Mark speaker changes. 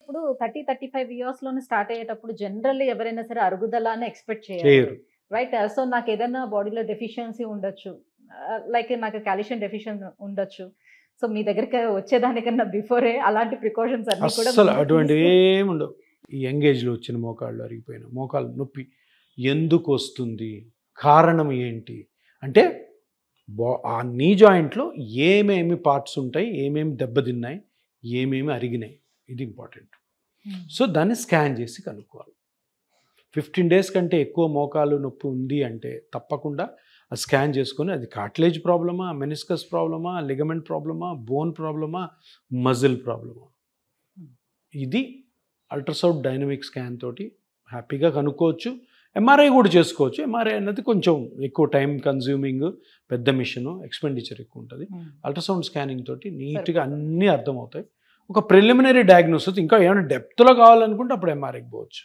Speaker 1: ఇప్పుడు 30-35 ఇయర్స్‌లోనే స్టార్ట్ అయ్యేటప్పుడు జనరల్లీ ఎవరైనా సరే అరుగుదల అని ఎక్స్‌పెక్ట్ చేయరు.
Speaker 2: చేయరు.
Speaker 1: రైట్? సో, నాకేదన్నా బాడీలో డెఫిషియన్సీ ఉండొచ్చు. లైక్ నాకు కాల్షియం డెఫిషియన్ ఉండొచ్చు. సో, మీ దగ్గరికి వచ్చేదానికన్నా బిఫోరే అలాంటి ప్రికాషన్స్ అన్నీ కూడా
Speaker 2: అస్సలు
Speaker 1: ముందే
Speaker 2: అటువంటివి
Speaker 1: తీసుకొని
Speaker 2: ఏమి ఉండవు. ఈ యంగ్ ఏజ్‌లో వచ్చిన మోకాళ్ళు అరిగిపోయిన మోకాలు నొప్పి ఎందుకు వస్తుంది? కారణం ఏంటి? అంటే ఆ నీ జాయింట్‌లో ఏమేమి పార్ట్స్ ఉంటాయి? ఏమేమి దెబ్బతిన్నాయి? ఏమేమి అరిగినాయి? ఇది ఇంపార్టెంట్. సో, దాన్ని స్కాన్ చేసి కనుక్కోవాలి. 15 డేస్ కంటే ఎక్కువ మోకాలు నొప్పి ఉంది అంటే తప్పకుండా ఆ స్కాన్ చేసుకొని అది కార్టిలేజ్ ప్రాబ్లమా, మెనిస్కస్ ప్రాబ్లమా, లిగమెంట్ ప్రాబ్లమా, బోన్ ప్రాబ్లమా, మజిల్ ప్రాబ్లమా. ఇది అల్ట్రాసౌండ్ డైనమిక్ స్కాన్ తోటి హ్యాపీగా కనుక్కోవచ్చు. ఎంఆర్ఐ కూడా చేసుకోవచ్చు. ఎంఆర్ఐ అన్నది కొంచెం ఎక్కువ టైం కన్జ్యూమింగ్, పెద్ద మిషను, ఎక్స్పెండిచర్ ఎక్కువ ఉంటుంది. అల్ట్రాసౌండ్ స్కానింగ్ తోటి నీట్గా అన్నీ అర్థమవుతాయి. ఒక ప్రిలిమినరీ డయాగ్నోసిస్ ఇంకా ఏమైనా డెప్త్లో కావాలనుకుంటే అప్పుడు ఎంఆర్ఐకి పోవచ్చు.